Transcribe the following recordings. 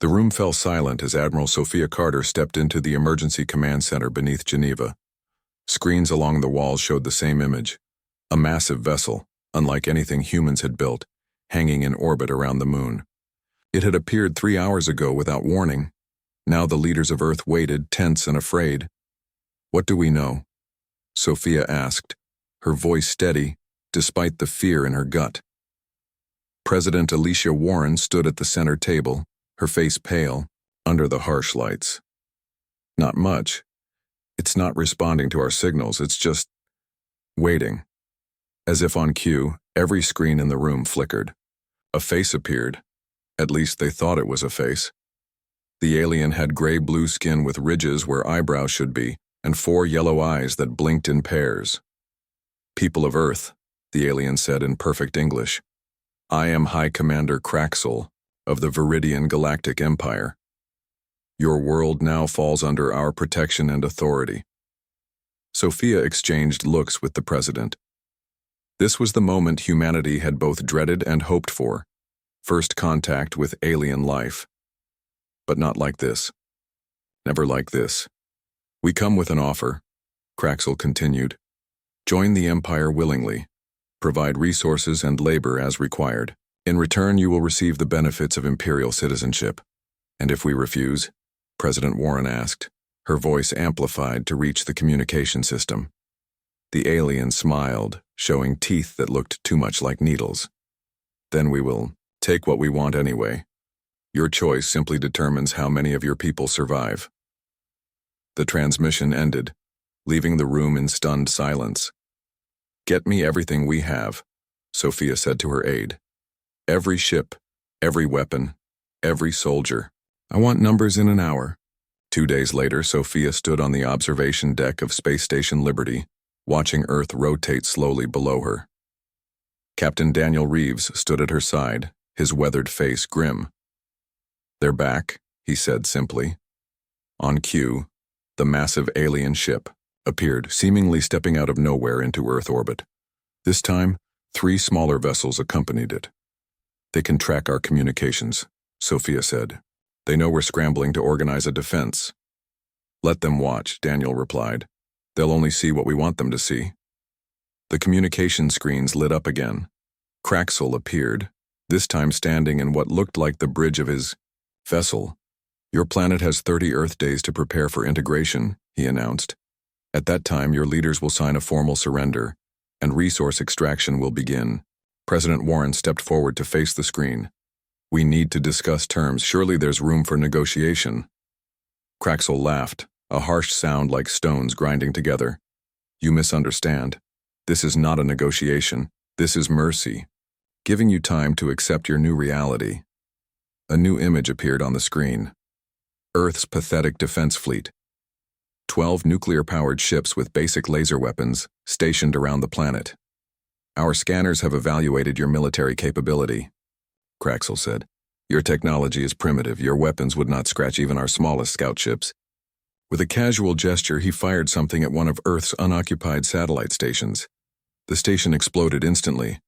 The room fell silent as Admiral Sophia Carter stepped into the emergency command center beneath Geneva. Screens along the walls showed the same image, a massive vessel, unlike anything humans had built, hanging in orbit around the moon. It had appeared 3 hours ago without warning. Now the leaders of Earth waited, tense and afraid. "What do we know?" Sophia asked, her voice steady, despite the fear in her gut. President Alicia Warren stood at the center table, her face pale, under the harsh lights. "Not much. It's not responding to our signals, it's just waiting." As if on cue, every screen in the room flickered. A face appeared. At least they thought it was a face. The alien had gray-blue skin with ridges where eyebrows should be, and 4 yellow eyes that blinked in pairs. "People of Earth," the alien said in perfect English. "I am High Commander Kraxel of the Viridian Galactic Empire. Your world now falls under our protection and authority." Sophia exchanged looks with the president. This was the moment humanity had both dreaded and hoped for. First contact with alien life. But not like this. Never like this. "We come with an offer," Kraxel continued. "Join the Empire willingly. Provide resources and labor as required. In return, you will receive the benefits of Imperial citizenship." "And if we refuse?" President Warren asked, her voice amplified to reach the communication system. The alien smiled, showing teeth that looked too much like needles. "Then we will take what we want anyway. Your choice simply determines how many of your people survive." The transmission ended, leaving the room in stunned silence. "Get me everything we have," Sophia said to her aide. "Every ship, every weapon, every soldier. I want numbers in an hour." 2 days later, Sophia stood on the observation deck of Space Station Liberty, watching Earth rotate slowly below her. Captain Daniel Reeves stood at her side, his weathered face grim. "They're back," he said simply. On cue, the massive alien ship appeared, seemingly stepping out of nowhere into Earth orbit. This time, 3 smaller vessels accompanied it. "They can track our communications," Sophia said. "They know we're scrambling to organize a defense." "Let them watch," Daniel replied. "They'll only see what we want them to see." The communication screens lit up again. Kraxel appeared, this time standing in what looked like the bridge of his vessel. "Your planet has 30 Earth days to prepare for integration," he announced. "At that time, your leaders will sign a formal surrender, and resource extraction will begin." President Warren stepped forward to face the screen. "We need to discuss terms. Surely there's room for negotiation." Kraxel laughed, a harsh sound like stones grinding together. "You misunderstand. This is not a negotiation. This is mercy. Giving you time to accept your new reality." A new image appeared on the screen. Earth's pathetic defense fleet. 12 nuclear-powered ships with basic laser weapons stationed around the planet. "Our scanners have evaluated your military capability," Kraxel said. "Your technology is primitive. Your weapons would not scratch even our smallest scout ships." With a casual gesture, he fired something at one of Earth's unoccupied satellite stations. The station exploded instantly.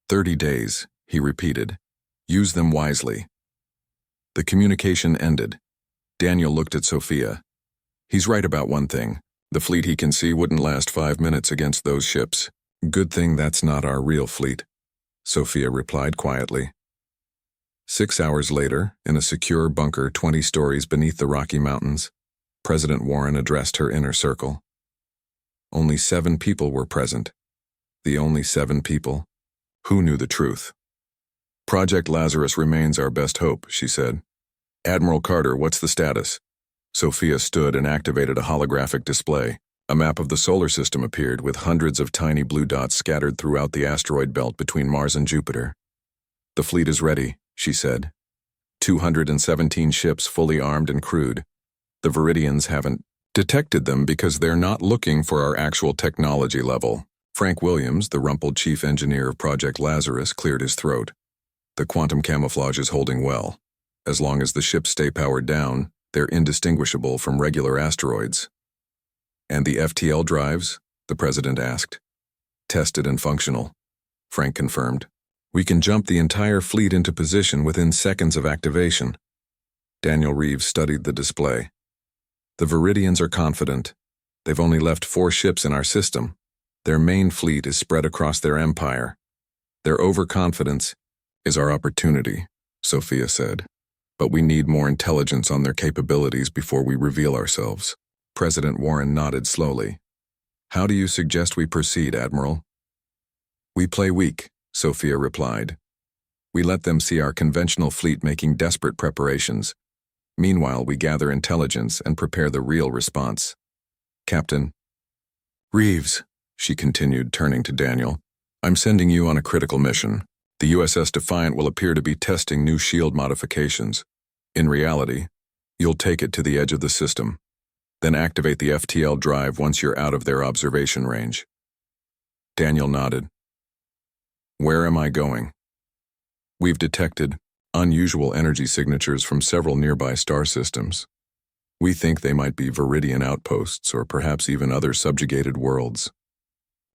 30 days, he repeated. "Use them wisely." The communication ended. Daniel looked at Sophia. "He's right about one thing. The fleet he can see wouldn't last 5 minutes against those ships." "Good thing that's not our real fleet," Sophia replied quietly. 6 hours later, in a secure bunker 20 stories beneath the Rocky Mountains, President Warren addressed her inner circle. Only 7 people were present. The only 7 people who knew the truth. "Project Lazarus remains our best hope," she said. "Admiral Carter, what's the status?" Sophia stood and activated a holographic display. A map of the solar system appeared, with hundreds of tiny blue dots scattered throughout the asteroid belt between Mars and Jupiter. "The fleet is ready," she said. 217 ships fully armed and crewed. The Viridians haven't detected them because they're not looking for our actual technology level. Frank Williams, the rumpled chief engineer of Project Lazarus, cleared his throat. "The quantum camouflage is holding well. As long as the ships stay powered down, they're indistinguishable from regular asteroids." "And the FTL drives?" the president asked. "Tested and functional," Frank confirmed. "We can jump the entire fleet into position within seconds of activation." Daniel Reeves studied the display. The Viridians are confident. They've only left 4 ships in our system. Their main fleet is spread across their empire. Their overconfidence is our opportunity, Sophia said. But we need more intelligence on their capabilities before we reveal ourselves. President Warren nodded slowly. How do you suggest we proceed, Admiral? We play weak, Sophia replied. We let them see our conventional fleet making desperate preparations. Meanwhile, we gather intelligence and prepare the real response. Captain Reeves, she continued, turning to Daniel, I'm sending you on a critical mission. The USS Defiant will appear to be testing new shield modifications. In reality, you'll take it to the edge of the system. Then activate the FTL drive once you're out of their observation range. Daniel nodded. Where am I going? We've detected unusual energy signatures from several nearby star systems. We think they might be Viridian outposts or perhaps even other subjugated worlds.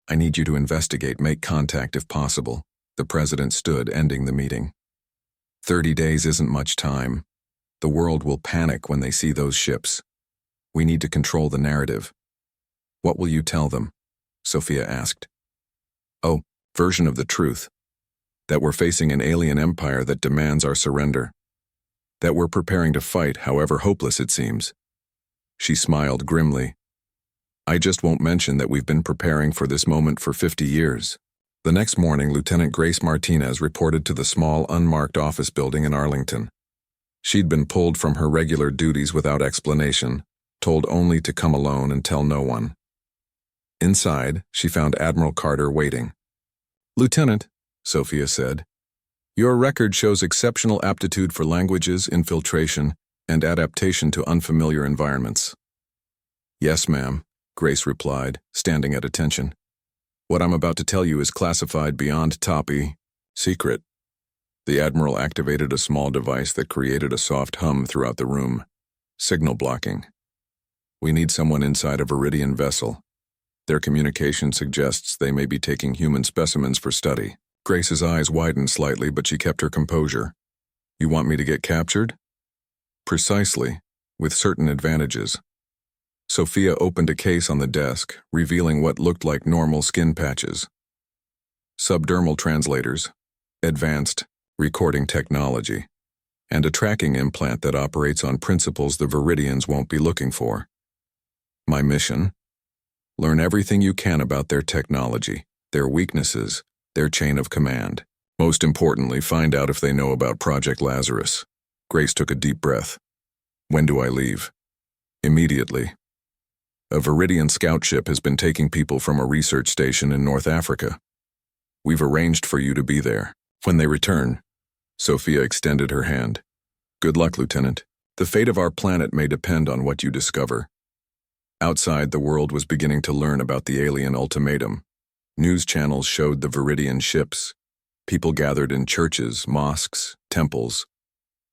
I need you to investigate, make contact if possible. The president stood, ending the meeting. 30 days isn't much time. The world will panic when they see those ships. We need to control the narrative. What will you tell them? Sophia asked. Oh, version of the truth. That we're facing an alien empire that demands our surrender. That we're preparing to fight, however hopeless it seems. She smiled grimly. I just won't mention that we've been preparing for this moment for 50 years. The next morning, Lieutenant Grace Martinez reported to the small, unmarked office building in Arlington. She'd been pulled from her regular duties without explanation, told only to come alone and tell no one. Inside, she found Admiral Carter waiting. Lieutenant, Sophia said, your record shows exceptional aptitude for languages, infiltration, and adaptation to unfamiliar environments. Yes, ma'am, Grace replied, standing at attention. What I'm about to tell you is classified beyond secret. The Admiral activated a small device that created a soft hum throughout the room. Signal blocking. We need someone inside a Viridian vessel. Their communication suggests they may be taking human specimens for study. Grace's eyes widened slightly, but she kept her composure. You want me to get captured? Precisely, with certain advantages. Sophia opened a case on the desk, revealing what looked like normal skin patches. Subdermal translators, advanced recording technology, and a tracking implant that operates on principles the Viridians won't be looking for. My mission? Learn everything you can about their technology, their weaknesses, their chain of command. Most importantly, find out if they know about Project Lazarus. Grace took a deep breath. When do I leave? Immediately. A Viridian scout ship has been taking people from a research station in North Africa. We've arranged for you to be there. When they return, Sophia extended her hand. Good luck, Lieutenant. The fate of our planet may depend on what you discover. Outside, the world was beginning to learn about the alien ultimatum. News channels showed the Viridian ships. People gathered in churches, mosques, temples.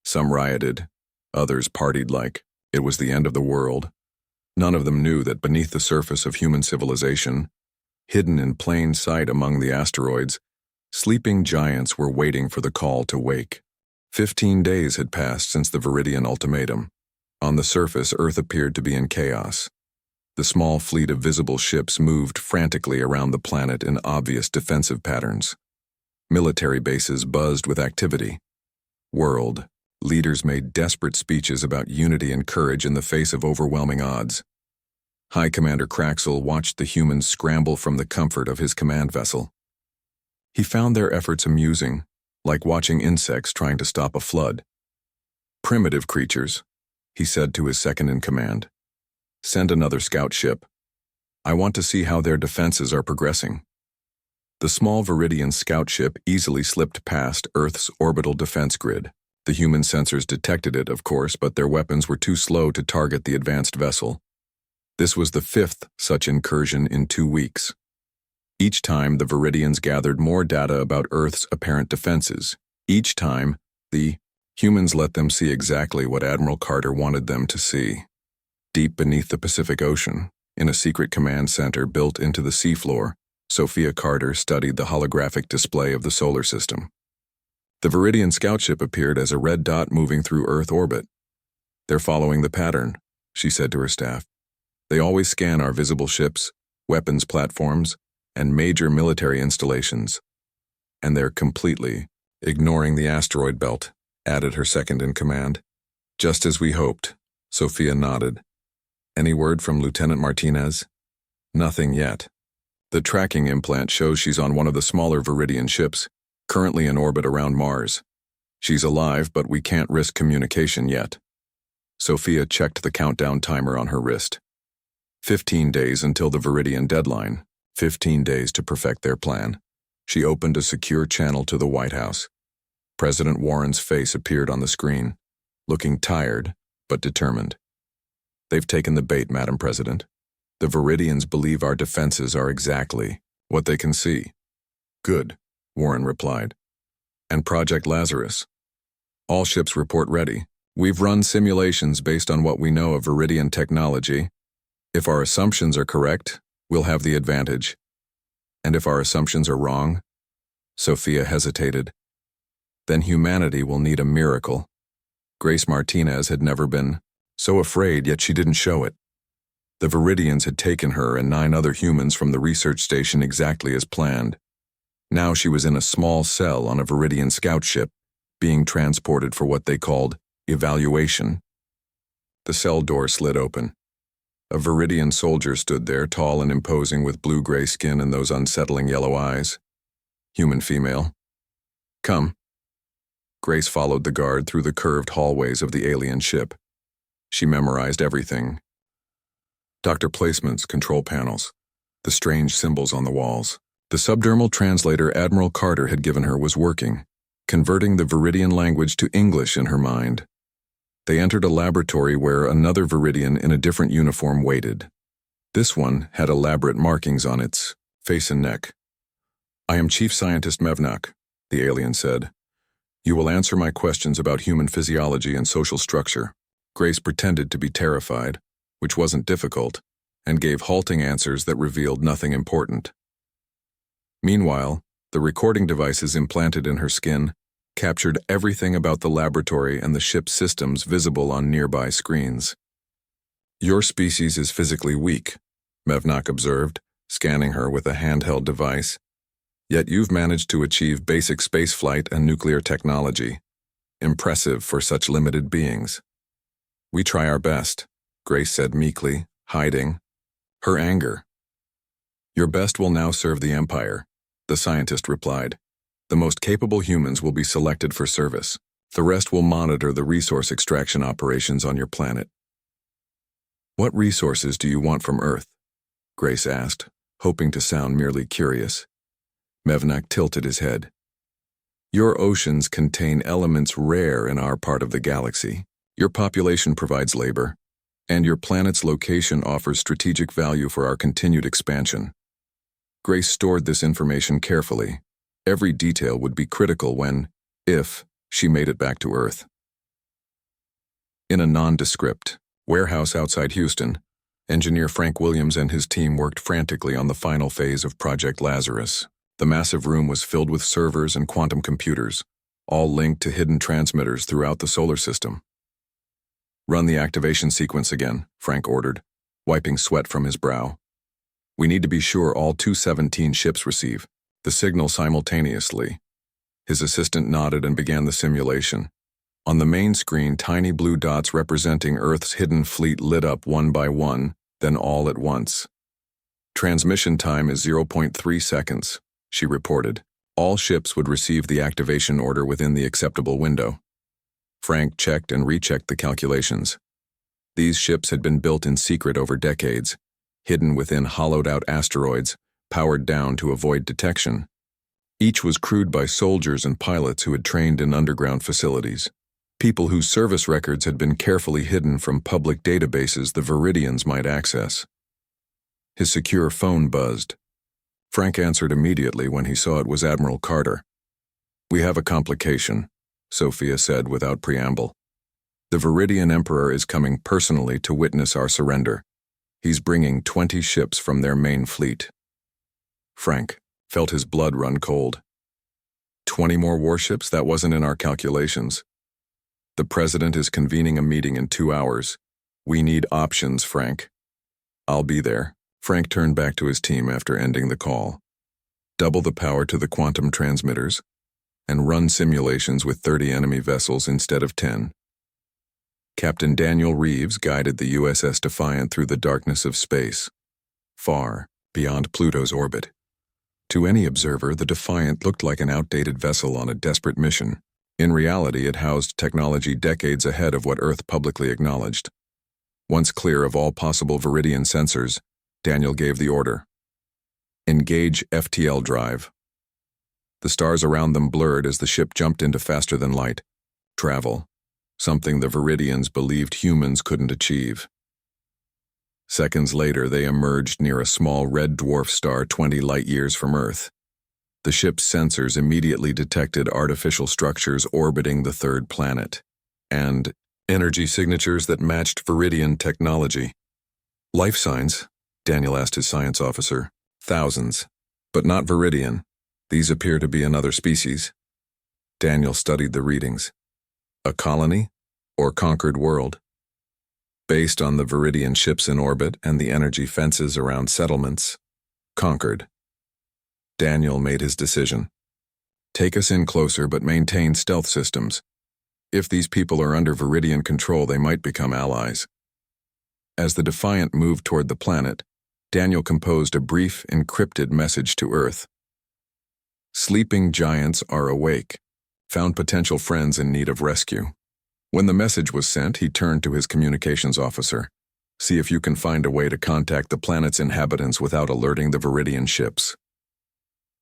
Some rioted, others partied like it was the end of the world. None of them knew that beneath the surface of human civilization, hidden in plain sight among the asteroids, sleeping giants were waiting for the call to wake. 15 days had passed since the Viridian ultimatum. On the surface, Earth appeared to be in chaos. The small fleet of visible ships moved frantically around the planet in obvious defensive patterns. Military bases buzzed with activity. World leaders made desperate speeches about unity and courage in the face of overwhelming odds. High Commander Craxel watched the humans scramble from the comfort of his command vessel. He found their efforts amusing, like watching insects trying to stop a flood. Primitive creatures, he said to his second-in-command. Send another scout ship. I want to see how their defenses are progressing. The small Viridian scout ship easily slipped past Earth's orbital defense grid. The human sensors detected it, of course, but their weapons were too slow to target the advanced vessel. This was the 5th such incursion in 2 weeks. Each time, the Viridians gathered more data about Earth's apparent defenses. Each time, the humans let them see exactly what Admiral Carter wanted them to see. Deep beneath the Pacific Ocean, in a secret command center built into the seafloor, Sophia Carter studied the holographic display of the solar system. The Viridian scout ship appeared as a red dot moving through Earth orbit. They're following the pattern, she said to her staff. They always scan our visible ships, weapons platforms, and major military installations. And they're completely ignoring the asteroid belt, added her second-in-command. Just as we hoped, Sophia nodded. Any word from Lieutenant Martinez? Nothing yet. The tracking implant shows she's on one of the smaller Viridian ships, currently in orbit around Mars. She's alive, but we can't risk communication yet. Sophia checked the countdown timer on her wrist. 15 days until the Viridian deadline, 15 days to perfect their plan. She opened a secure channel to the White House. President Warren's face appeared on the screen, looking tired, but determined. They've taken the bait, Madam President. The Viridians believe our defenses are exactly what they can see. Good, Warren replied. And Project Lazarus? All ships report ready. We've run simulations based on what we know of Viridian technology. If our assumptions are correct, we'll have the advantage. And if our assumptions are wrong? Sophia hesitated. Then humanity will need a miracle. Grace Martinez had never been so afraid, yet she didn't show it. The Viridians had taken her and 9 other humans from the research station exactly as planned. Now she was in a small cell on a Viridian scout ship, being transported for what they called evaluation. The cell door slid open. A Viridian soldier stood there, tall and imposing, with blue-gray skin and those unsettling yellow eyes. Human female. Come. Grace followed the guard through the curved hallways of the alien ship. She memorized everything. Doctor placements, control panels, the strange symbols on the walls. The subdermal translator Admiral Carter had given her was working, converting the Viridian language to English in her mind. They entered a laboratory where another Viridian in a different uniform waited. This one had elaborate markings on its face and neck. I am Chief Scientist Mevnak, the alien said. You will answer my questions about human physiology and social structure. Grace pretended to be terrified, which wasn't difficult, and gave halting answers that revealed nothing important. Meanwhile, the recording devices implanted in her skin captured everything about the laboratory and the ship's systems visible on nearby screens. Your species is physically weak, Mevnak observed, scanning her with a handheld device. Yet you've managed to achieve basic spaceflight and nuclear technology. Impressive for such limited beings. We try our best, Grace said meekly, hiding her anger. Your best will now serve the Empire, the scientist replied. The most capable humans will be selected for service. The rest will monitor the resource extraction operations on your planet. What resources do you want from Earth? Grace asked, hoping to sound merely curious. Mevnak tilted his head. Your oceans contain elements rare in our part of the galaxy. Your population provides labor, and your planet's location offers strategic value for our continued expansion. Grace stored this information carefully. Every detail would be critical when, if, she made it back to Earth. In a nondescript warehouse outside Houston, engineer Frank Williams and his team worked frantically on the final phase of Project Lazarus. The massive room was filled with servers and quantum computers, all linked to hidden transmitters throughout the solar system. Run the activation sequence again, Frank ordered, wiping sweat from his brow. We need to be sure all 217 ships receive the signal simultaneously. His assistant nodded and began the simulation. On the main screen, tiny blue dots representing Earth's hidden fleet lit up one by one, then all at once. Transmission time is 0.3 seconds, she reported. All ships would receive the activation order within the acceptable window. Frank checked and rechecked the calculations. These ships had been built in secret over decades, hidden within hollowed-out asteroids, powered down to avoid detection. Each was crewed by soldiers and pilots who had trained in underground facilities. People whose service records had been carefully hidden from public databases the Viridians might access. His secure phone buzzed. Frank answered immediately when he saw it was Admiral Carter. We have a complication, Sophia said without preamble. The Viridian Emperor is coming personally to witness our surrender. He's bringing 20 ships from their main fleet. Frank felt his blood run cold. 20 more warships? That wasn't in our calculations. The president is convening a meeting in 2 hours. We need options, Frank. I'll be there. Frank turned back to his team after ending the call. Double the power to the quantum transmitters, and run simulations with 30 enemy vessels instead of 10. Captain Daniel Reeves guided the USS Defiant through the darkness of space, far beyond Pluto's orbit. To any observer, the Defiant looked like an outdated vessel on a desperate mission. In reality, it housed technology decades ahead of what Earth publicly acknowledged. Once clear of all possible Viridian sensors, Daniel gave the order. Engage FTL drive. The stars around them blurred as the ship jumped into faster-than-light travel, something the Viridians believed humans couldn't achieve. Seconds later, they emerged near a small red dwarf star 20 light-years from Earth. The ship's sensors immediately detected artificial structures orbiting the third planet, and energy signatures that matched Viridian technology. Life signs? Daniel asked his science officer. Thousands, but not Viridian. These appear to be another species. Daniel studied the readings. A colony or conquered world? Based on the Viridian ships in orbit and the energy fences around settlements, conquered. Daniel made his decision. Take us in closer but maintain stealth systems. If these people are under Viridian control, they might become allies. As the Defiant moved toward the planet, Daniel composed a brief, encrypted message to Earth. Sleeping giants are awake. Found potential friends in need of rescue. When the message was sent, he turned to his communications officer. See if you can find a way to contact the planet's inhabitants without alerting the Viridian ships.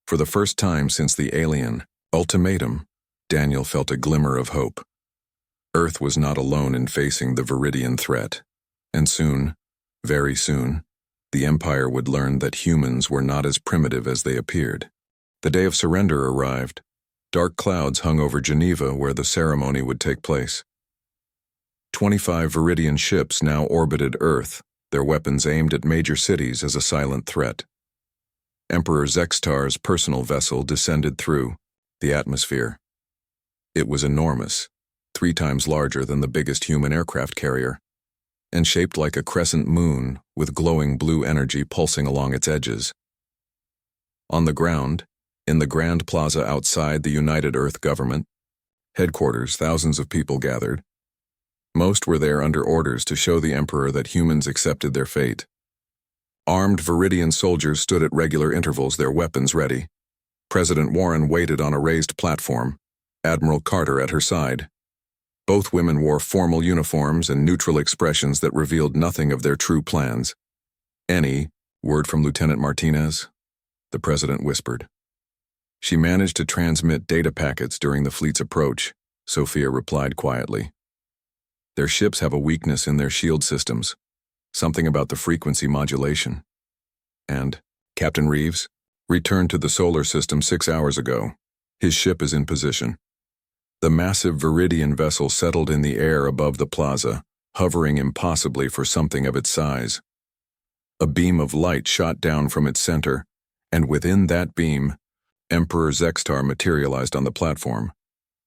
For the first time since the alien ultimatum, Daniel felt a glimmer of hope. Earth was not alone in facing the Viridian threat. And soon, very soon, the Empire would learn that humans were not as primitive as they appeared. The day of surrender arrived. Dark clouds hung over Geneva where the ceremony would take place. 25 Viridian ships now orbited Earth, their weapons aimed at major cities as a silent threat. Emperor Zextar's personal vessel descended through the atmosphere. It was enormous, 3 times larger than the biggest human aircraft carrier, and shaped like a crescent moon with glowing blue energy pulsing along its edges. On the ground, in the Grand Plaza outside the United Earth Government headquarters, thousands of people gathered. Most were there under orders to show the Emperor that humans accepted their fate. Armed Viridian soldiers stood at regular intervals, their weapons ready. President Warren waited on a raised platform, Admiral Carter at her side. Both women wore formal uniforms and neutral expressions that revealed nothing of their true plans. Any word from Lieutenant Martinez? The president whispered. She managed to transmit data packets during the fleet's approach, Sophia replied quietly. Their ships have a weakness in their shield systems, something about the frequency modulation. And Captain Reeves returned to the solar system 6 hours ago. His ship is in position. The massive Viridian vessel settled in the air above the plaza, hovering impossibly for something of its size. A beam of light shot down from its center, and within that beam, Emperor Zextar materialized on the platform.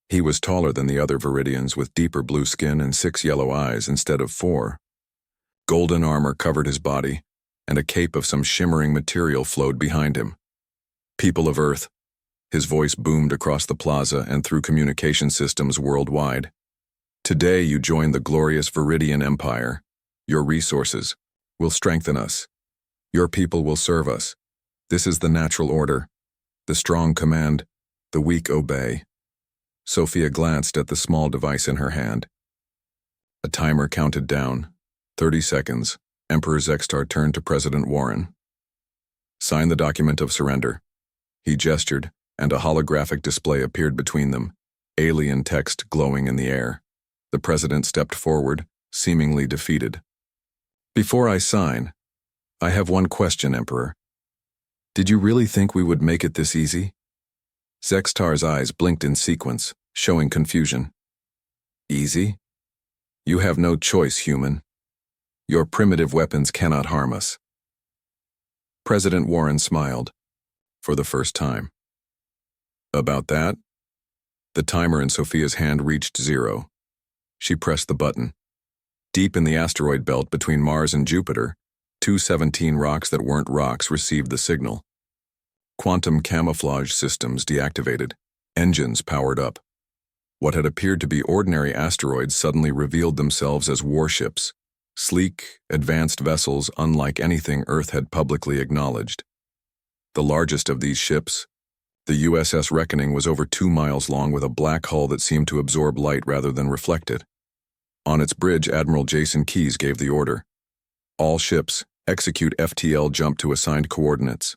He was taller than the other Viridians with deeper blue skin and 6 yellow eyes instead of 4. Golden armor covered his body, and a cape of some shimmering material flowed behind him. People of Earth. His voice boomed across the plaza and through communication systems worldwide. Today you join the glorious Viridian Empire. Your resources will strengthen us. Your people will serve us. This is the natural order. The strong command, the weak obey. Sophia glanced at the small device in her hand. A timer counted down. 30 seconds. Emperor Zextar turned to President Warren. Sign the document of surrender. He gestured, and a holographic display appeared between them, alien text glowing in the air. The president stepped forward, seemingly defeated. Before I sign, I have one question, Emperor. Did you really think we would make it this easy? Zextar's eyes blinked in sequence, showing confusion. Easy? You have no choice, human. Your primitive weapons cannot harm us. President Warren smiled, for the first time. About that? The timer in Sophia's hand reached 0. She pressed the button. Deep in the asteroid belt between Mars and Jupiter, 217 rocks that weren't rocks received the signal. Quantum camouflage systems deactivated. Engines powered up. What had appeared to be ordinary asteroids suddenly revealed themselves as warships, sleek, advanced vessels unlike anything Earth had publicly acknowledged. The largest of these ships, the USS Reckoning, was over 2 miles long with a black hull that seemed to absorb light rather than reflect it. On its bridge, Admiral Jason Keyes gave the order. All ships, execute FTL jump to assigned coordinates.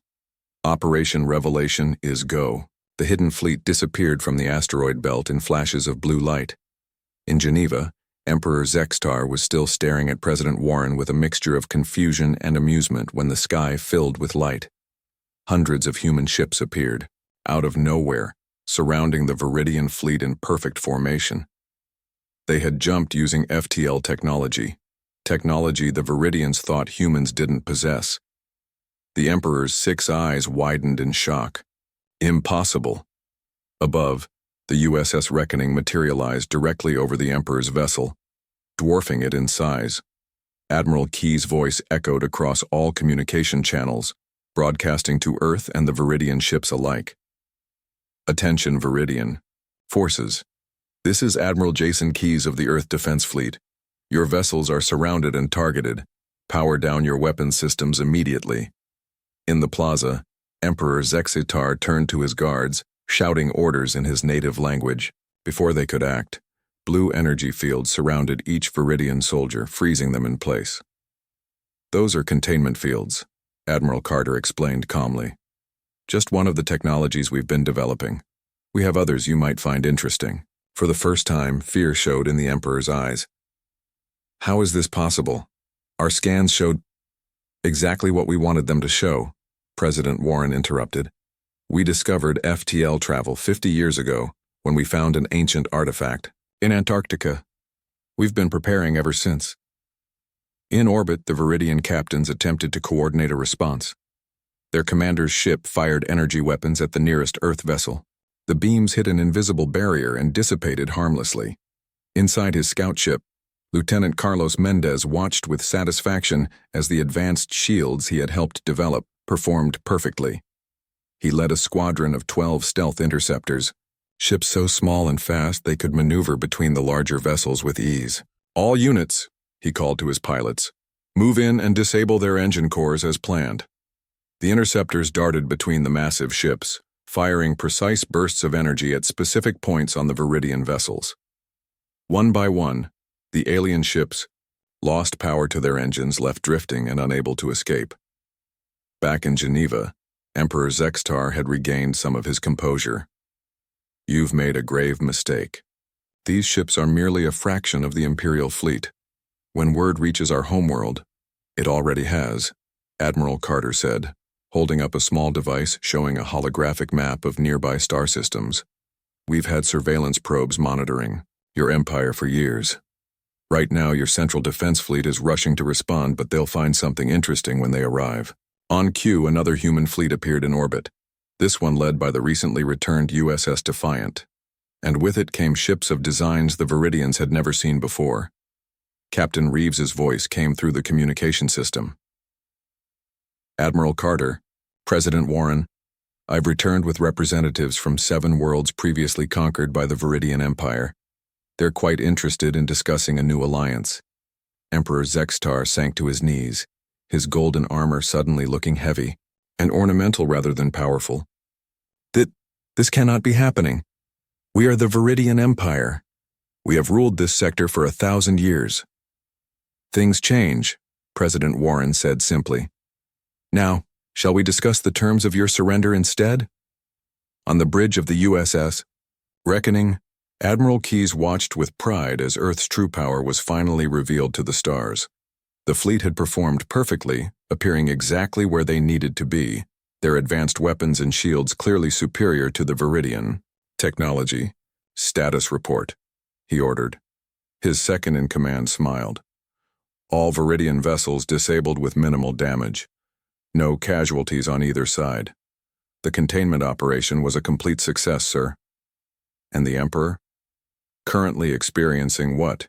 Operation Revelation is go. The hidden fleet disappeared from the asteroid belt in flashes of blue light. In Geneva, Emperor Zextar was still staring at President Warren with a mixture of confusion and amusement when the sky filled with light. Hundreds of human ships appeared, out of nowhere, surrounding the Viridian fleet in perfect formation. They had jumped using FTL technology the Viridians thought humans didn't possess. The Emperor's 6 eyes widened in shock. Impossible. Above, the USS Reckoning materialized directly over the Emperor's vessel, dwarfing it in size. Admiral Keyes' voice echoed across all communication channels, broadcasting to Earth and the Viridian ships alike. Attention Viridian forces. This is Admiral Jason Keyes of the Earth Defense Fleet. Your vessels are surrounded and targeted. Power down your weapon systems immediately. In the plaza, Emperor Zextar turned to his guards, shouting orders in his native language. Before they could act, blue energy fields surrounded each Viridian soldier, freezing them in place. Those are containment fields, Admiral Carter explained calmly. Just one of the technologies we've been developing. We have others you might find interesting. For the first time, fear showed in the Emperor's eyes. How is this possible? Our scans showed exactly what we wanted them to show, President Warren interrupted. We discovered FTL travel 50 years ago when we found an ancient artifact in Antarctica. We've been preparing ever since. In orbit, the Viridian captains attempted to coordinate a response. Their commander's ship fired energy weapons at the nearest Earth vessel. The beams hit an invisible barrier and dissipated harmlessly. Inside his scout ship, Lieutenant Carlos Mendez watched with satisfaction as the advanced shields he had helped develop performed perfectly. He led a squadron of 12 stealth interceptors, ships so small and fast they could maneuver between the larger vessels with ease. All units, he called to his pilots, move in and disable their engine cores as planned. The interceptors darted between the massive ships, firing precise bursts of energy at specific points on the Viridian vessels. One by one, the alien ships lost power to their engines, left drifting and unable to escape. Back in Geneva, Emperor Zextar had regained some of his composure. You've made a grave mistake. These ships are merely a fraction of the Imperial fleet. When word reaches our homeworld, it already has, Admiral Carter said, holding up a small device showing a holographic map of nearby star systems. We've had surveillance probes monitoring your empire for years. Right now, your Central Defense Fleet is rushing to respond, but they'll find something interesting when they arrive. On cue, another human fleet appeared in orbit, this one led by the recently returned USS Defiant. And with it came ships of designs the Viridians had never seen before. Captain Reeves's voice came through the communication system. Admiral Carter, President Warren, I've returned with representatives from 7 worlds previously conquered by the Viridian Empire. They're quite interested in discussing a new alliance. Emperor Zextar sank to his knees, his golden armor suddenly looking heavy and ornamental rather than powerful. This cannot be happening. We are the Viridian Empire. We have ruled this sector for 1,000 years. Things change, President Warren said simply. Now, shall we discuss the terms of your surrender instead? On the bridge of the USS Reckoning, Admiral Keyes watched with pride as Earth's true power was finally revealed to the stars. The fleet had performed perfectly, appearing exactly where they needed to be, their advanced weapons and shields clearly superior to the Viridian. Technology. Status report, he ordered. His second-in-command smiled. All Viridian vessels disabled with minimal damage. No casualties on either side. The containment operation was a complete success, sir. And the Emperor? Currently experiencing what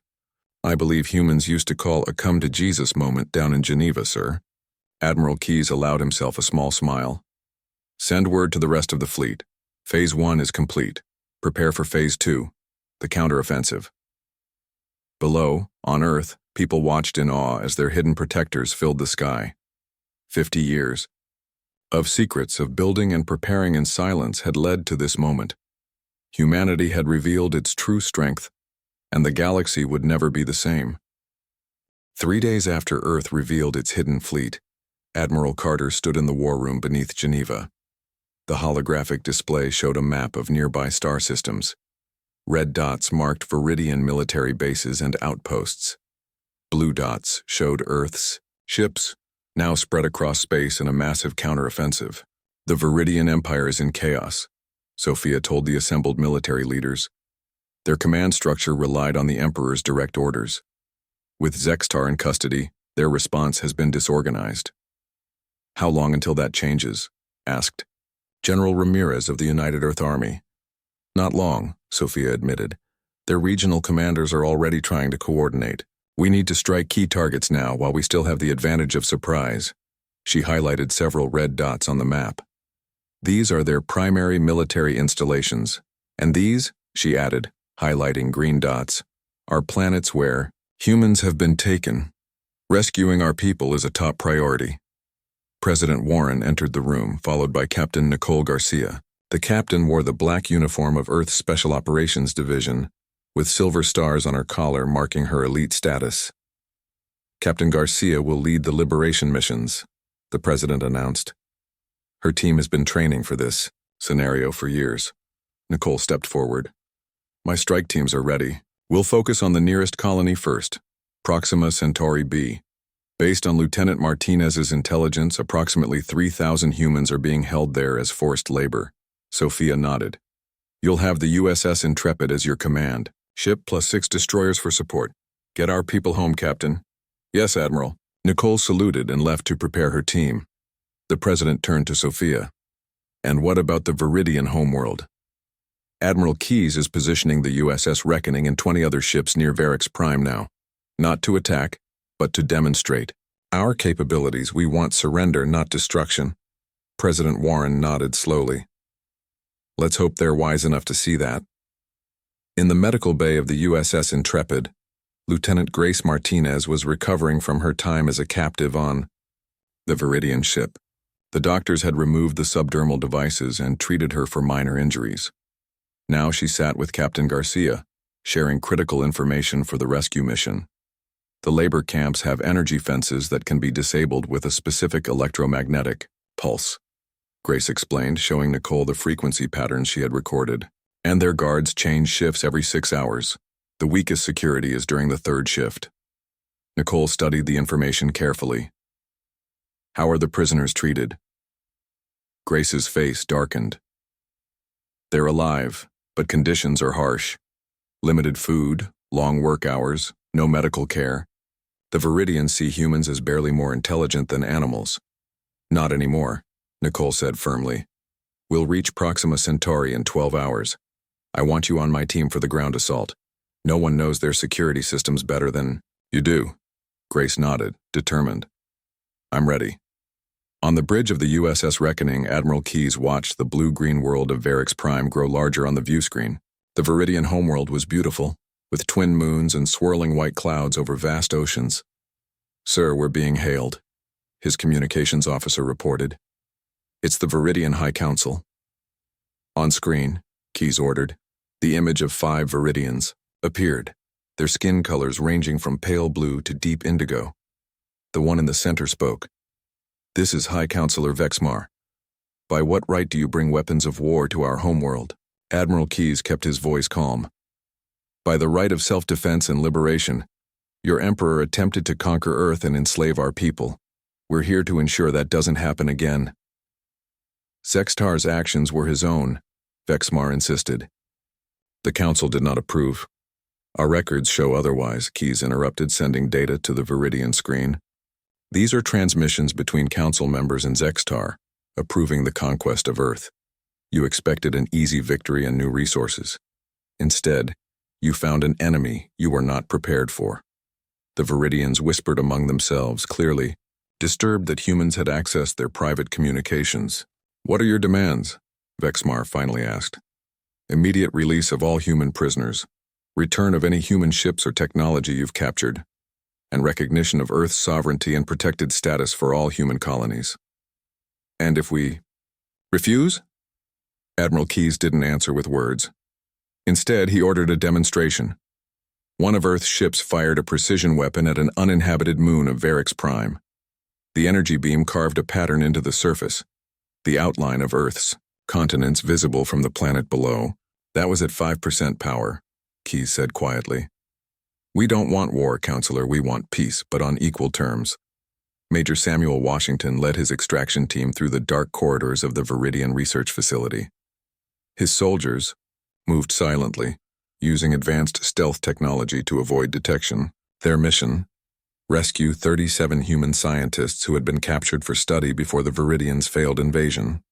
I believe humans used to call a come-to-Jesus moment down in Geneva, sir. Admiral Keyes allowed himself a small smile. Send word to the rest of the fleet. Phase 1 is complete. Prepare for Phase 2, the counteroffensive. Below, on Earth, people watched in awe as their hidden protectors filled the sky. 50 years of secrets of building and preparing in silence had led to this moment. Humanity had revealed its true strength, and the galaxy would never be the same. 3 days after Earth revealed its hidden fleet, Admiral Carter stood in the war room beneath Geneva. The holographic display showed a map of nearby star systems. Red dots marked Viridian military bases and outposts. Blue dots showed Earth's ships, now spread across space in a massive counteroffensive. The Viridian Empire is in chaos, Sophia told the assembled military leaders. Their command structure relied on the Emperor's direct orders. With Zextar in custody, their response has been disorganized. How long until that changes? Asked General Ramirez of the United Earth Army. Not long, Sophia admitted. Their regional commanders are already trying to coordinate. We need to strike key targets now while we still have the advantage of surprise. She highlighted several red dots on the map. These are their primary military installations, and these, she added, highlighting green dots, are planets where humans have been taken. Rescuing our people is a top priority. President Warren entered the room, followed by Captain Nicole Garcia. The captain wore the black uniform of Earth's Special Operations Division, with silver stars on her collar marking her elite status. Captain Garcia will lead the liberation missions, the president announced. Her team has been training for this scenario for years. Nicole stepped forward. My strike teams are ready. We'll focus on the nearest colony first, Proxima Centauri B. Based on Lieutenant Martinez's intelligence, approximately 3,000 humans are being held there as forced labor. Sophia nodded. You'll have the USS Intrepid as your command. Ship plus 6 destroyers for support. Get our people home, Captain. Yes, Admiral. Nicole saluted and left to prepare her team. The president turned to Sophia. And what about the Viridian homeworld? Admiral Keyes is positioning the USS Reckoning and 20 other ships near Varix Prime now. Not to attack, but to demonstrate. Our capabilities, we want surrender, not destruction. President Warren nodded slowly. Let's hope they're wise enough to see that. In the medical bay of the USS Intrepid, Lieutenant Grace Martinez was recovering from her time as a captive on the Viridian ship. The doctors had removed the subdermal devices and treated her for minor injuries. Now she sat with Captain Garcia, sharing critical information for the rescue mission. The labor camps have energy fences that can be disabled with a specific electromagnetic pulse, Grace explained, showing Nicole the frequency patterns she had recorded. And their guards change shifts every 6 hours. The weakest security is during the 3rd shift. Nicole studied the information carefully. How are the prisoners treated? Grace's face darkened. They're alive, but conditions are harsh. Limited food, long work hours, no medical care. The Viridians see humans as barely more intelligent than animals. Not anymore, Nicole said firmly. We'll reach Proxima Centauri in 12 hours. I want you on my team for the ground assault. No one knows their security systems better than you do. Grace nodded, determined. I'm ready. On the bridge of the USS Reckoning, Admiral Keyes watched the blue-green world of Varix Prime grow larger on the view screen. The Viridian homeworld was beautiful, with twin moons and swirling white clouds over vast oceans. Sir, we're being hailed, his communications officer reported. It's the Viridian High Council. On screen, Keyes ordered, the image of 5 Viridians appeared, their skin colors ranging from pale blue to deep indigo. The one in the center spoke. This is High Counselor Vexmar. By what right do you bring weapons of war to our homeworld? Admiral Keyes kept his voice calm. By the right of self-defense and liberation. Your Emperor attempted to conquer Earth and enslave our people. We're here to ensure that doesn't happen again. Zextar's actions were his own, Vexmar insisted. The Council did not approve. Our records show otherwise, Keyes interrupted, sending data to the Viridian screen. These are transmissions between Council members and Zextar, approving the conquest of Earth. You expected an easy victory and new resources. Instead, You found an enemy you were not prepared for. The Viridians whispered among themselves, clearly disturbed that humans had accessed their private communications. What are your demands? Vexmar finally asked. Immediate release of all human prisoners, return of any human ships or technology you've captured, and recognition of Earth's sovereignty and protected status for all human colonies. And if we refuse? Admiral Keyes didn't answer with words. Instead, he ordered a demonstration. One of Earth's ships fired a precision weapon at an uninhabited moon of Varix Prime. The energy beam carved a pattern into the surface, the outline of Earth's continents visible from the planet below. That was at 5% power, Keyes said quietly. We don't want war, Counselor, we want peace, but on equal terms. Major Samuel Washington led his extraction team through the dark corridors of the Viridian Research Facility. His soldiers moved silently, using advanced stealth technology to avoid detection. Their mission: rescue 37 human scientists who had been captured for study before the Viridians' failed invasion.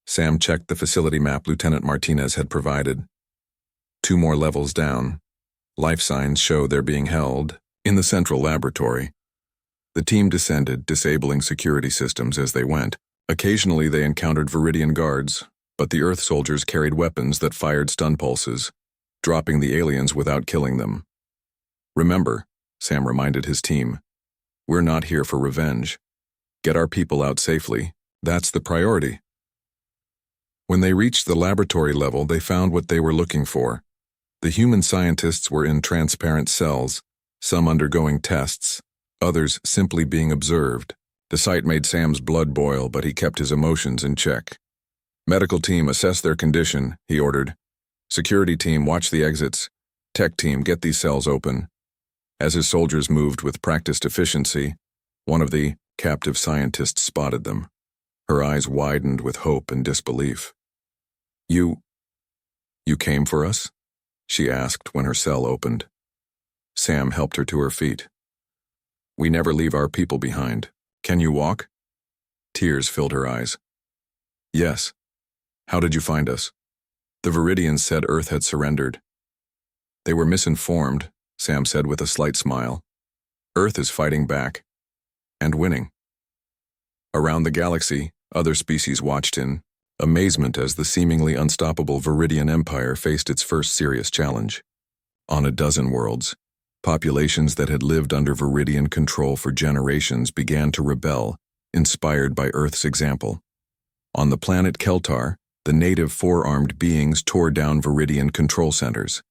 Sam checked the facility map Lieutenant Martinez had provided. 2 more levels down. Life signs show they're being held in the central laboratory. The team descended, disabling security systems as they went. Occasionally they encountered Viridian guards, but the Earth soldiers carried weapons that fired stun pulses, dropping the aliens without killing them. Remember, Sam reminded his team, we're not here for revenge. Get our people out safely. That's the priority. When they reached the laboratory level, they found what they were looking for. The human scientists were in transparent cells, some undergoing tests, others simply being observed. The sight made Sam's blood boil, but he kept his emotions in check. Medical team, assess their condition, he ordered. Security team, watch the exits. Tech team, get these cells open. As his soldiers moved with practiced efficiency, one of the captive scientists spotted them. Her eyes widened with hope and disbelief. You came for us? She asked when her cell opened. Sam helped her to her feet. We never leave our people behind. Can you walk? Tears filled her eyes. Yes. How did you find us? The Viridians said Earth had surrendered. They were misinformed, Sam said with a slight smile. Earth is fighting back. And winning. Around the galaxy, other species watched in amazement as the seemingly unstoppable Viridian Empire faced its first serious challenge. On a dozen worlds, populations that had lived under Viridian control for generations began to rebel, inspired by Earth's example. On the planet Keltar, the native four-armed beings tore down Viridian control centers.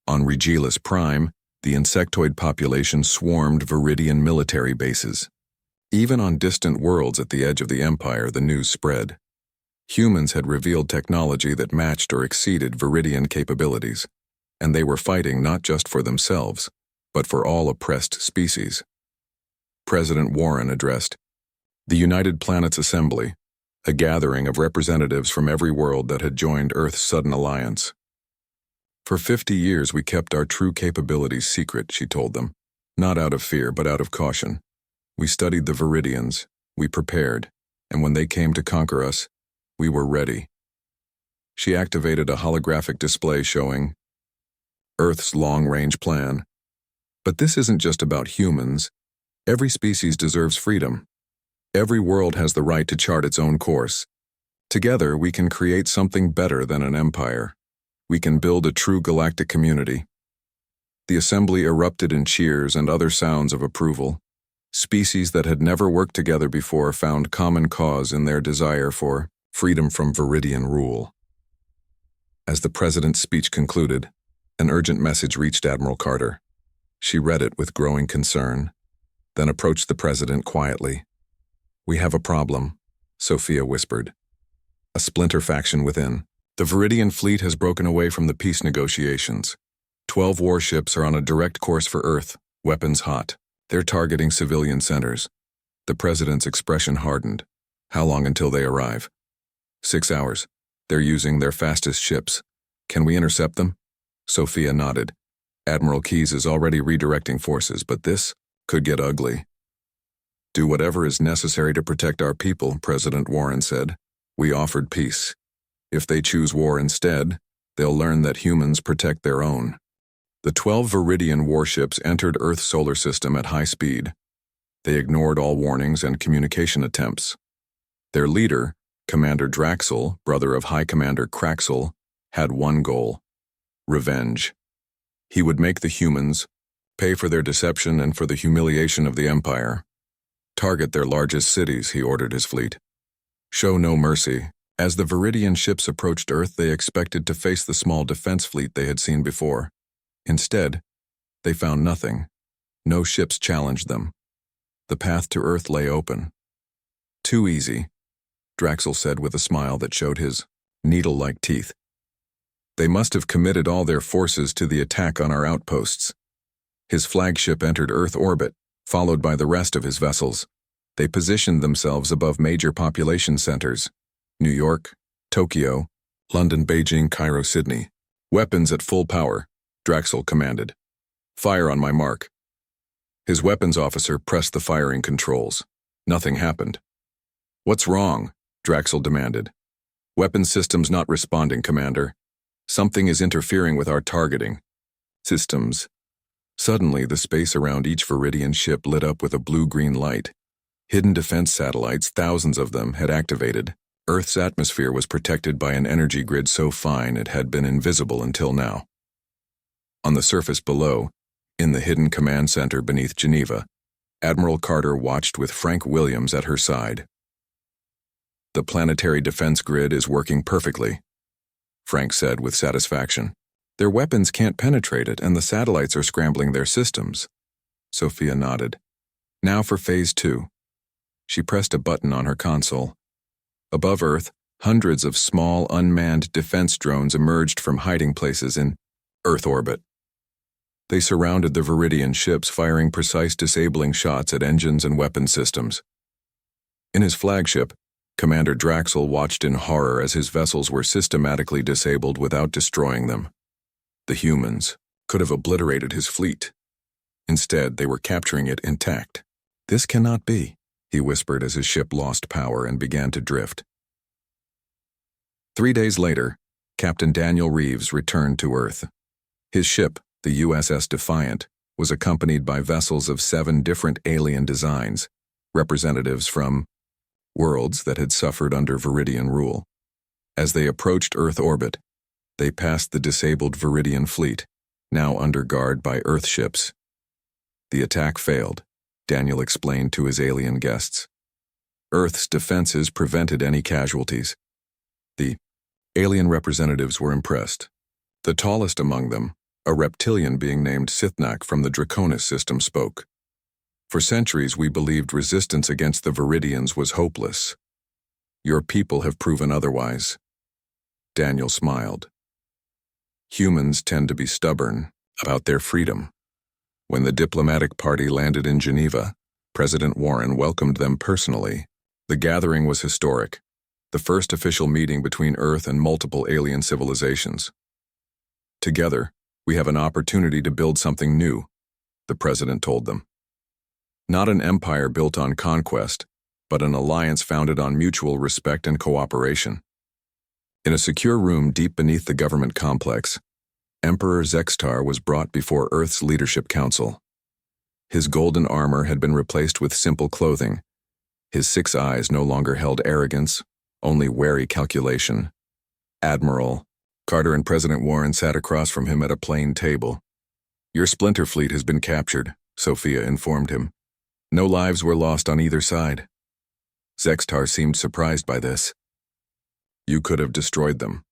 On Regilus Prime, the insectoid population swarmed Viridian military bases. Even on distant worlds at the edge of the Empire, the news spread. Humans had revealed technology that matched or exceeded Viridian capabilities, and they were fighting not just for themselves, but for all oppressed species. President Warren addressed the United Planets Assembly, a gathering of representatives from every world that had joined Earth's sudden alliance. For 50 years we kept our true capabilities secret, she told them, not out of fear but out of caution. We studied the Viridians, we prepared, and when they came to conquer us, we were ready. She activated a holographic display showing Earth's long-range plan. But this isn't just about humans. Every species deserves freedom. Every world has the right to chart its own course. Together, we can create something better than an empire. We can build a true galactic community. The assembly erupted in cheers and other sounds of approval. Species that had never worked together before found common cause in their desire for freedom from Viridian rule. As the president's speech concluded, an urgent message reached Admiral Carter. She read it with growing concern, then approached the president quietly. We have a problem, Sophia whispered. A splinter faction within. The Viridian fleet has broken away from the peace negotiations. 12 warships are on a direct course for Earth, weapons hot. They're targeting civilian centers. The president's expression hardened. How long until they arrive? 6 hours. They're using their fastest ships. Can we intercept them? Sophia nodded. Admiral Keyes is already redirecting forces, but this could get ugly. Do whatever is necessary to protect our people, President Warren said. We offered peace. If they choose war instead, they'll learn that humans protect their own. The 12 Viridian warships entered Earth's solar system at high speed. They ignored all warnings and communication attempts. Their leader, Commander Draxel, brother of High Commander Kraxel, had one goal: revenge. He would make the humans pay for their deception and for the humiliation of the Empire. Target their largest cities, he ordered his fleet. Show no mercy. As the Viridian ships approached Earth, they expected to face the small defense fleet they had seen before. Instead, they found nothing. No ships challenged them. The path to Earth lay open. Too easy, Draxel said with a smile that showed his needle-like teeth. They must have committed all their forces to the attack on our outposts. His flagship entered Earth orbit, followed by the rest of his vessels. They positioned themselves above major population centers: New York, Tokyo, London, Beijing, Cairo, Sydney. Weapons at full power, Draxel commanded. Fire on my mark. His weapons officer pressed the firing controls. Nothing happened. What's wrong? Draxel demanded. Weapons systems not responding, Commander. Something is interfering with our targeting. Systems. Suddenly, the space around each Viridian ship lit up with a blue-green light. Hidden defense satellites, thousands of them, had activated. Earth's atmosphere was protected by an energy grid so fine it had been invisible until now. On the surface below, in the hidden command center beneath Geneva, Admiral Carter watched with Frank Williams at her side. The planetary defense grid is working perfectly, Frank said with satisfaction. Their weapons can't penetrate it, and the satellites are scrambling their systems. Sophia nodded. Now for Phase 2. She pressed a button on her console. Above Earth, hundreds of small, unmanned defense drones emerged from hiding places in Earth orbit. They surrounded the Viridian ships, firing precise disabling shots at engines and weapon systems. In his flagship, Commander Draxel watched in horror as his vessels were systematically disabled without destroying them. The humans could have obliterated his fleet. Instead, they were capturing it intact. This cannot be, he whispered as his ship lost power and began to drift. 3 days later, Captain Daniel Reeves returned to Earth. His ship, the USS Defiant, was accompanied by vessels of 7 different alien designs, representatives from worlds that had suffered under Viridian rule. As they approached Earth orbit, they passed the disabled Viridian fleet, now under guard by Earth ships. The attack failed, Daniel explained to his alien guests. Earth's defenses prevented any casualties. The alien representatives were impressed. The tallest among them, a reptilian being named Sithnak from the Draconis system, spoke. For centuries we believed resistance against the Viridians was hopeless. Your people have proven otherwise. Daniel smiled. Humans tend to be stubborn about their freedom. When the diplomatic party landed in Geneva, President Warren welcomed them personally. The gathering was historic, the first official meeting between Earth and multiple alien civilizations. Together, we have an opportunity to build something new, the president told them. Not an empire built on conquest, but an alliance founded on mutual respect and cooperation. In a secure room deep beneath the government complex, Emperor Zextar was brought before Earth's Leadership Council. His golden armor had been replaced with simple clothing. His 6 eyes no longer held arrogance, only wary calculation. Admiral Carter and President Warren sat across from him at a plain table. Your splinter fleet has been captured, Sophia informed him. No lives were lost on either side. Zextar seemed surprised by this. You could have destroyed them.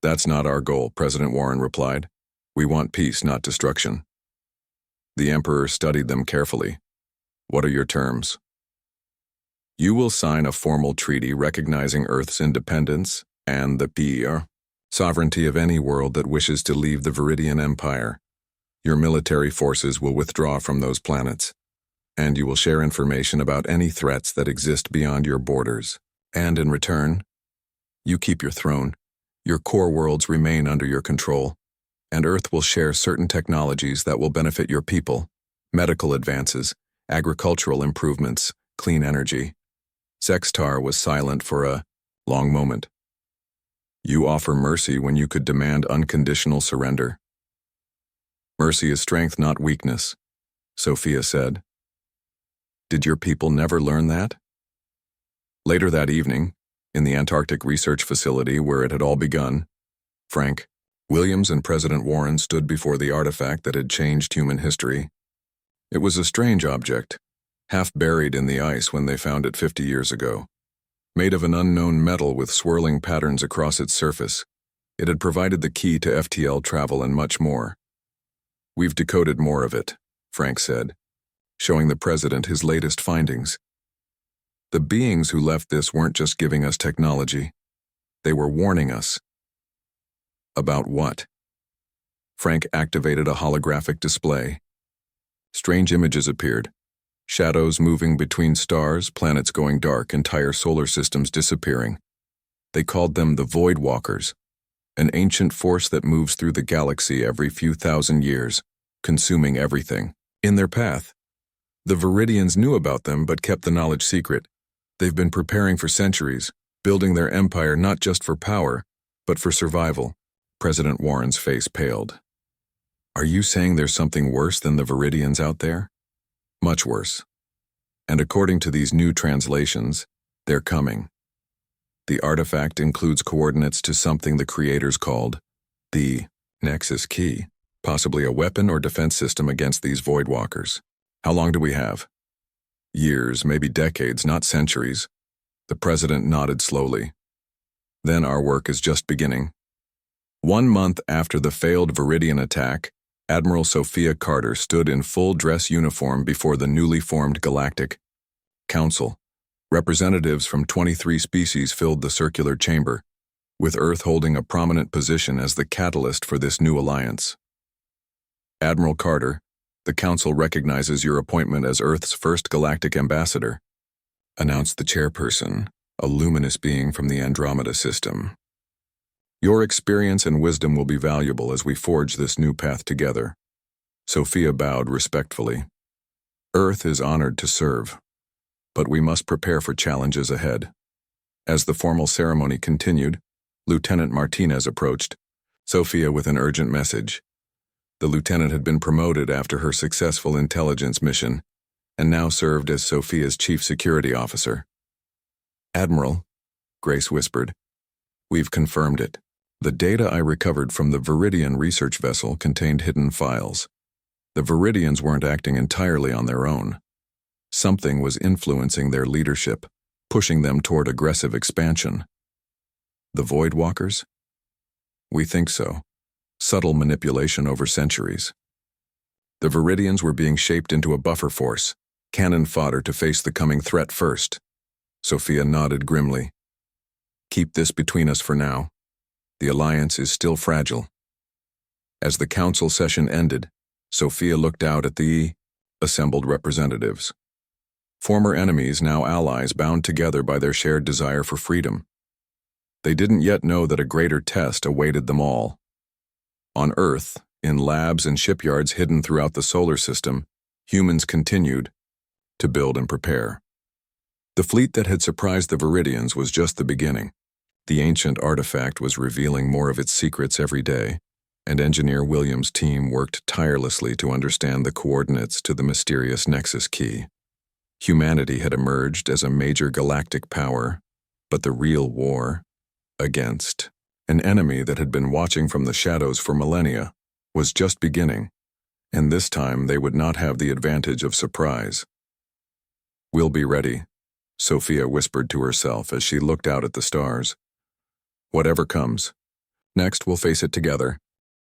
That's not our goal, President Warren replied. We want peace, not destruction. The Emperor studied them carefully. What are your terms? You will sign a formal treaty recognizing Earth's independence and the sovereignty of any world that wishes to leave the Viridian Empire. Your military forces will withdraw from those planets, and you will share information about any threats that exist beyond your borders. And in return, you keep your throne. Your core worlds remain under your control, and Earth will share certain technologies that will benefit your people: medical advances, agricultural improvements, clean energy. Zextar was silent for a long moment. You offer mercy when you could demand unconditional surrender. Mercy is strength, not weakness, Sophia said. Did your people never learn that? Later that evening, in the Antarctic research facility where it had all begun, Frank, Williams, and President Warren stood before the artifact that had changed human history. It was a strange object, half buried in the ice when they found it 50 years ago. Made of an unknown metal with swirling patterns across its surface, it had provided the key to FTL travel and much more. We've decoded more of it, Frank said, showing the president his latest findings. The beings who left this weren't just giving us technology. They were warning us. About what? Frank activated a holographic display. Strange images appeared. Shadows moving between stars, planets going dark, entire solar systems disappearing. They called them the Void Walkers, an ancient force that moves through the galaxy every few thousand years, consuming everything in their path. The Viridians knew about them but kept the knowledge secret. They've been preparing for centuries, building their empire not just for power, but for survival. President Warren's face paled. Are you saying there's something worse than the Viridians out there? Much worse. And according to these new translations, they're coming. The artifact includes coordinates to something the creators called the Nexus Key, possibly a weapon or defense system against these Void Walkers. How long do we have? Years, maybe decades, not centuries. The president nodded slowly. Then our work is just beginning. 1 month after the failed Viridian attack, Admiral Sophia Carter stood in full dress uniform before the newly formed Galactic Council. Representatives from 23 species filled the circular chamber, with Earth holding a prominent position as the catalyst for this new alliance. Admiral Carter, the Council recognizes your appointment as Earth's first galactic ambassador, announced the chairperson, a luminous being from the Andromeda system. Your experience and wisdom will be valuable as we forge this new path together. Sophia bowed respectfully. Earth is honored to serve, but we must prepare for challenges ahead. As the formal ceremony continued, Lieutenant Martinez approached, Sophia with an urgent message. The lieutenant had been promoted after her successful intelligence mission, and now served as Sophia's chief security officer. Admiral, Grace whispered, we've confirmed it. The data I recovered from the Viridian research vessel contained hidden files. The Viridians weren't acting entirely on their own. Something was influencing their leadership, pushing them toward aggressive expansion. The Void Walkers? We think so. Subtle manipulation over centuries. The Viridians were being shaped into a buffer force, cannon fodder to face the coming threat first. Sophia nodded grimly. Keep this between us for now. The alliance is still fragile. As the council session ended, Sophia looked out at the assembled representatives. Former enemies, now allies, bound together by their shared desire for freedom. They didn't yet know that a greater test awaited them all. On Earth, in labs and shipyards hidden throughout the solar system, humans continued to build and prepare. The fleet that had surprised the Viridians was just the beginning. The ancient artifact was revealing more of its secrets every day, and Engineer Williams' team worked tirelessly to understand the coordinates to the mysterious Nexus Key. Humanity had emerged as a major galactic power, but the real war against an enemy that had been watching from the shadows for millennia was just beginning, and this time they would not have the advantage of surprise. We'll be ready, Sophia whispered to herself as she looked out at the stars. Whatever comes, next we'll face it together.